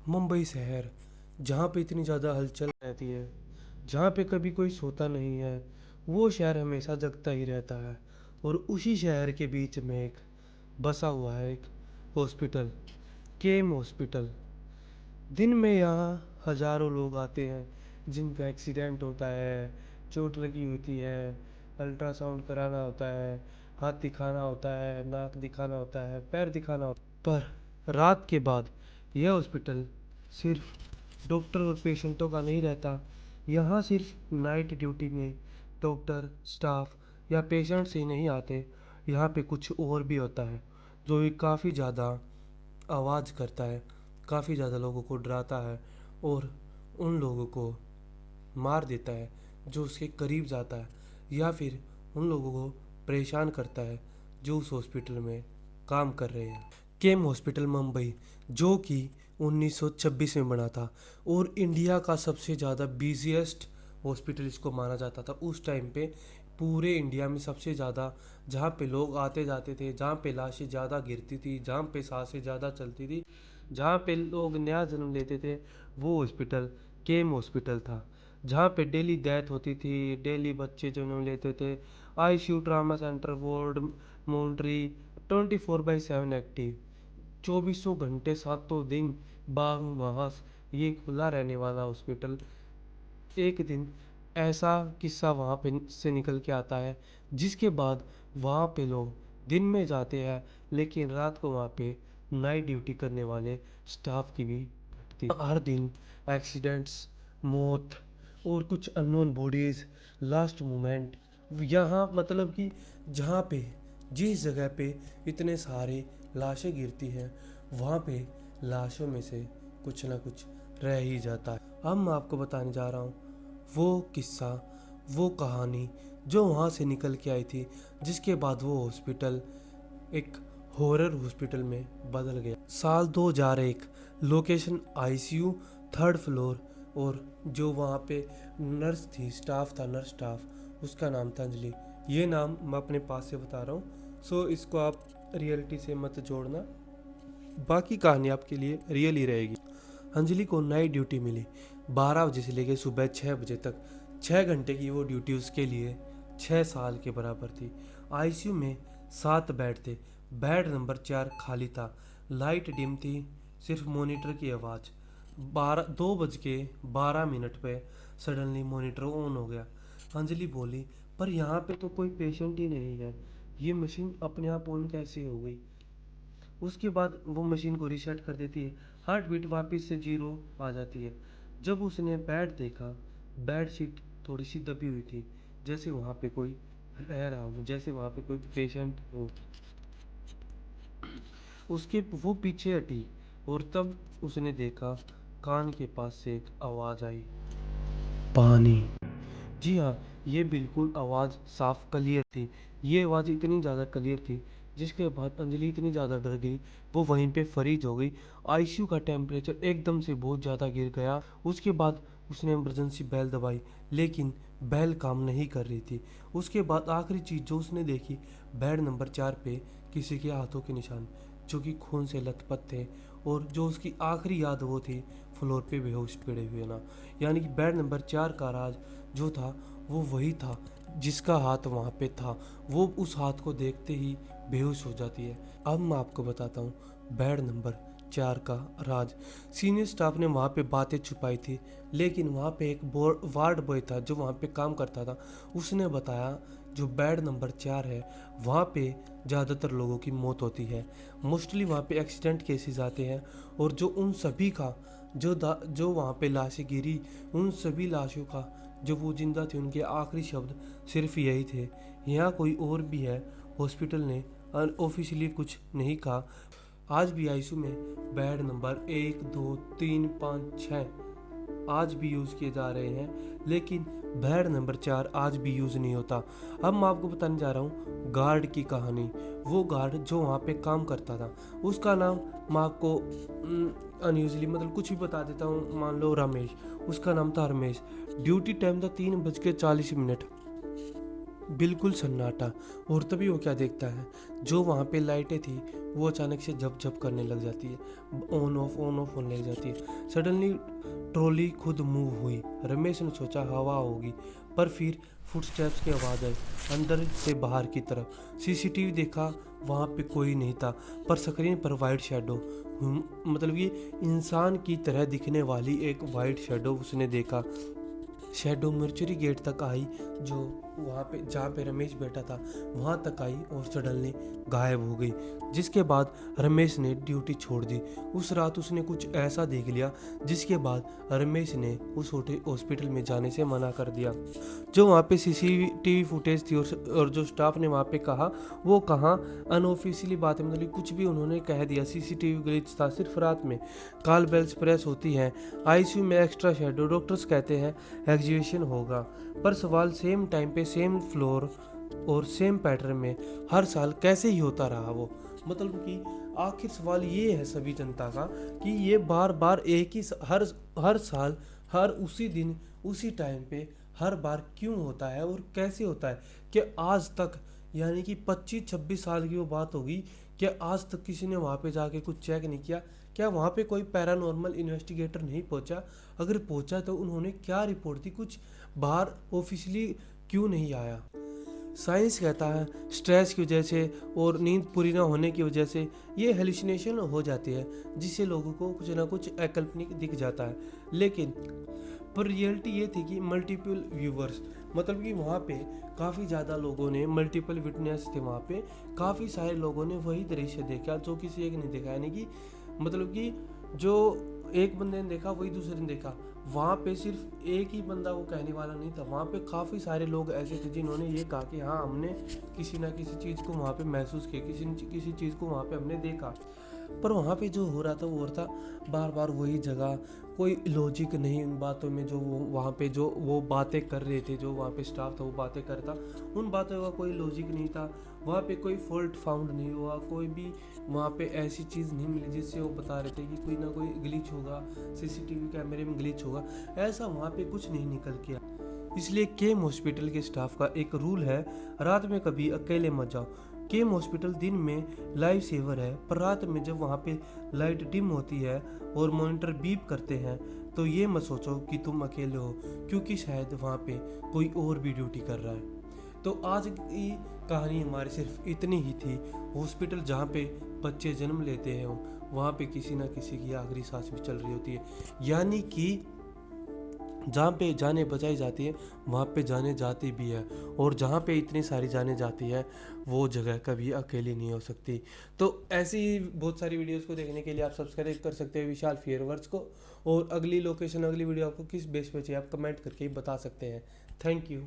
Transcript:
मुंबई शहर, जहाँ पे इतनी ज़्यादा हलचल रहती है, जहाँ पे कभी कोई सोता नहीं है, वो शहर हमेशा जगता ही रहता है। और उसी शहर के बीच में एक बसा हुआ है एक हॉस्पिटल, केम हॉस्पिटल। दिन में यहाँ हजारों लोग आते हैं जिनका एक्सीडेंट होता है, चोट लगी होती है, अल्ट्रासाउंड कराना होता है, हाथ दिखाना होता है, नाक दिखाना होता है, पैर दिखाना होता है। पर रात के बाद यह हॉस्पिटल सिर्फ डॉक्टर और पेशेंटों का नहीं रहता। यहाँ सिर्फ नाइट ड्यूटी में डॉक्टर, स्टाफ या पेशेंट्स ही नहीं आते। यहाँ पे कुछ और भी होता है जो काफ़ी ज़्यादा आवाज़ करता है, काफ़ी ज़्यादा लोगों को डराता है और उन लोगों को मार देता है जो उसके करीब जाता है, या फिर उन लोगों को परेशान करता है जो उस हॉस्पिटल में काम कर रहे हैं। केम हॉस्पिटल मुंबई, जो कि 1926 में बना था और इंडिया का सबसे ज़्यादा बिजिएस्ट हॉस्पिटल इसको माना जाता था उस टाइम पे। पूरे इंडिया में सबसे ज़्यादा जहाँ पे लोग आते जाते थे, जहाँ पे लाशें ज़्यादा गिरती थी, जहाँ पे सांसें ज़्यादा चलती थी, जहाँ पे लोग नया जन्म लेते थे, वो हॉस्पिटल केम हॉस्पिटल था। जहाँ पे डेली डेथ होती थी, डेली बच्चे जन्म लेते थे। ICU, trauma centre, ward, monetary, 24/7 active, चौबीसों घंटे सातों दिन बारह मास ये खुला रहने वाला हॉस्पिटल। एक दिन ऐसा किस्सा वहाँ पे से निकल के आता है जिसके बाद वहाँ पे लोग दिन में जाते हैं, लेकिन रात को वहाँ पे नाइट ड्यूटी करने वाले स्टाफ की भी घटती हर दिन एक्सीडेंट्स, मौत और कुछ अननोन बॉडीज, लास्ट मोमेंट। यहाँ मतलब कि जहाँ पे जिस जगह पे इतने सारे लाशें गिरती हैं, वहाँ पे लाशों में से कुछ ना कुछ रह ही जाता है। अब मैं आपको बताने जा रहा हूँ वो किस्सा, वो कहानी जो वहाँ से निकल के आई थी, जिसके बाद वो हॉस्पिटल एक हॉरर हॉस्पिटल में बदल गया। साल 2001, लोकेशन आईसीयू, थर्ड फ्लोर। और जो वहाँ पे नर्स थी, स्टाफ था, नर्स स्टाफ, उसका नाम था अंजलि। ये नाम मैं अपने पास से बता रहा हूँ, सो इसको आप रियलिटी से मत जोड़ना, बाकी कहानी आपके लिए रियल ही रहेगी। अंजलि को नाइट ड्यूटी मिली 12 बजे से लेकर सुबह 6 बजे तक। 6 घंटे की वो ड्यूटी उसके लिए 6 साल के बराबर थी। आईसीयू में 7 बेड थे, बेड नंबर 4 खाली था, लाइट डिम थी, सिर्फ मॉनिटर की आवाज़। 2:12 पे सडनली मॉनिटर ऑन हो गया। अंजलि बोली, पर यहाँ पे तो कोई पेशेंट ही नहीं है, ये मशीन अपने आप ऑन कैसे हो गई। उसके बाद वो मशीन को रीसेट कर देती है, हार्ट बीट वापस से जीरो आ जाती है। जब उसने बेड देखा, बेड शीट थोड़ी सी दबी हुई थी, जैसे वहाँ पे कोई रह रहा हो, जैसे वहाँ पे कोई पेशेंट हो। उसके वो पीछे हटी और तब उसने देखा कान के पास से एक आवाज़ आई, पानी। जी हाँ, ये बिल्कुल आवाज़ साफ क्लियर थी। ये आवाज़ इतनी ज़्यादा क्लियर थी जिसके बाद अंजलि इतनी ज़्यादा डर गई, वो वहीं पे फ्रीज हो गई। आईसीयू का टेम्परेचर एकदम से बहुत ज़्यादा गिर गया। उसके बाद उसने इमरजेंसी बेल दबाई, लेकिन बेल काम नहीं कर रही थी। उसके बाद आखिरी चीज़ जो उसने देखी, बेड नंबर 4 पे किसी के हाथों के निशान जो कि खून से लथपथ थे। और जो उसकी आखिरी याद वो थी फ्लोर पे बेहोश पड़े हुए ना। यानी कि बेड नंबर 4 का राज जो था वो वही था जिसका हाथ वहाँ पे था। वो उस हाथ को देखते ही बेहोश हो जाती है। अब मैं आपको बताता हूँ बेड नंबर 4 का राज। सीनियर स्टाफ ने वहाँ पे बातें छुपाई थी, लेकिन वहाँ पे एक वार्ड बॉय था जो वहाँ पे काम करता था। उसने बताया जो बेड नंबर 4 है वहाँ पे ज़्यादातर लोगों की मौत होती है। मोस्टली वहाँ पे एक्सीडेंट केसेस आते हैं, और जो उन सभी का जो वहाँ पे लाशें गिरी, उन सभी लाशों का जो वो जिंदा थे उनके आखिरी शब्द सिर्फ यही थे, यहाँ कोई और भी है। हॉस्पिटल ने ऑफिशियली कुछ नहीं कहा। आज भी आईसीयू में बेड नंबर 1, 2, 3, 5, 6 आज भी यूज़ किए जा रहे हैं, लेकिन बेड नंबर 4 आज भी यूज़ नहीं होता। अब मैं आपको बताने जा रहा हूँ गार्ड की कहानी। वो गार्ड जो वहाँ पे काम करता था, उसका नाम मैं आपको अनयूजली मतलब कुछ भी बता देता हूँ, मान लो रमेश। उसका नाम था रमेश। ड्यूटी टाइम था 3:40। बिल्कुल सन्नाटा। और तभी वो क्या देखता है, जो वहाँ पे लाइटें थी वो अचानक से झप झप करने लग जाती है, ऑन ऑफ होने लग जाती है। सडनली ट्रॉली खुद मूव हुई। रमेश ने सोचा हवा होगी, पर फिर फुटस्टेप्स की आवाज़ आई अंदर से बाहर की तरफ। सीसीटीवी देखा, वहाँ पे कोई नहीं था, पर स्क्रीन पर वाइट शेडो, मतलब ये इंसान की तरह दिखने वाली एक वाइट शेडो उसने देखा। शैडो मर्चुरी गेट तक आई, जो वहाँ पे जहाँ पे रमेश बैठा था वहाँ तक आई और सडनली गायब हो गई। जिसके बाद रमेश ने ड्यूटी छोड़ दी। उस रात उसने कुछ ऐसा देख लिया जिसके बाद रमेश ने उस हॉस्पिटल में जाने से मना कर दिया। जो वहाँ पे सीसीटीवी फुटेज थी और जो स्टाफ ने वहाँ पे कहा वो कहाँ, अनऑफिशियली बात है, मतलब कुछ भी उन्होंने कह दिया। सीसीटीवी ग्लिच था सिर्फ रात में। कॉल बेल्स प्रेस होती हैं, आईसीयू में एक्स्ट्रा शेडो, डॉक्टर्स कहते हैं एग्जीबिशन होगा। पर सवाल सेम टाइम पे सेम फ्लोर और सेम पैटर्न में हर साल कैसे ही होता रहा वो, मतलब कि आखिर सवाल ये है सभी जनता का कि ये बार बार एक ही हर साल हर उसी दिन उसी टाइम पे हर बार क्यों होता है और कैसे होता है। कि आज तक, यानी कि 25-26 साल की वो बात होगी, कि आज तक किसी ने वहाँ पे जाके कुछ चेक नहीं किया? क्या वहाँ पे कोई पैरानॉर्मल इन्वेस्टिगेटर नहीं पहुँचा? अगर पहुँचा तो उन्होंने क्या रिपोर्ट दी? कुछ बाहर ऑफिशियली क्यों नहीं आया? साइंस कहता है स्ट्रेस की वजह से और नींद पूरी ना होने की वजह से ये हेलुसिनेशन हो जाती है, जिससे लोगों को कुछ ना कुछ अकल्पनिक दिख जाता है। लेकिन पर रियलिटी ये थी कि मल्टीपल व्यूवर्स, मतलब कि वहाँ पे काफ़ी ज़्यादा लोगों ने, मल्टीपल विटनेस थे वहाँ पे, काफ़ी सारे लोगों ने वही दृश्य देखा जो किसी एक ने देखा। यानी कि मतलब कि जो एक बंदे ने देखा वही दूसरे ने देखा। वहाँ पे सिर्फ एक ही बंदा वो कहने वाला नहीं था, वहाँ पे काफ़ी सारे लोग ऐसे थे जिन्होंने ये कहा कि हाँ हमने किसी ना किसी चीज़ को वहाँ पे महसूस किया, किसी चीज़ को वहाँ पे हमने देखा। पर वहाँ पे जो हो रहा था वो हो रहा था बार बार वही जगह, कोई लॉजिक नहीं उन बातों में। जो वो वहाँ पे जो वो बातें कर रहे थे, जो वहाँ पे स्टाफ था वो बातें कर रहा था, उन बातों का कोई लॉजिक नहीं था। वहाँ पे कोई फॉल्ट फाउंड नहीं हुआ, कोई भी वहाँ पे ऐसी चीज़ नहीं मिली जिससे वो बता रहे थे कि कोई ना कोई ग्लिच होगा, सीसीटीवी कैमरे में ग्लिच होगा। ऐसा वहाँ पे कुछ नहीं निकल के आया। इसलिए केम हॉस्पिटल के स्टाफ का एक रूल है, रात में कभी अकेले मत जाओ। केम हॉस्पिटल दिन में लाइफ सेवर है, पर रात में जब वहाँ पे लाइट डिम होती है और मॉनिटर बीप करते हैं तो ये मत सोचो कि तुम अकेले हो, क्योंकि शायद वहाँ पे कोई और भी ड्यूटी कर रहा है। तो आज की कहानी हमारी सिर्फ इतनी ही थी। हॉस्पिटल जहाँ पे बच्चे जन्म लेते हैं वहाँ पे किसी ना किसी की आखिरी सांस भी चल रही होती है। यानी कि जहाँ पे जाने बचाई जाती है वहाँ पे जाने जाती भी है, और जहाँ पे इतनी सारी जाने जाती है वो जगह कभी अकेली नहीं हो सकती। तो ऐसी ही बहुत सारी वीडियोस को देखने के लिए आप सब्सक्राइब कर सकते हैं विशाल फियरवर्स को। और अगली लोकेशन, अगली वीडियो आपको किस बेस पे चाहिए आप कमेंट करके ही बता सकते हैं। Thank you.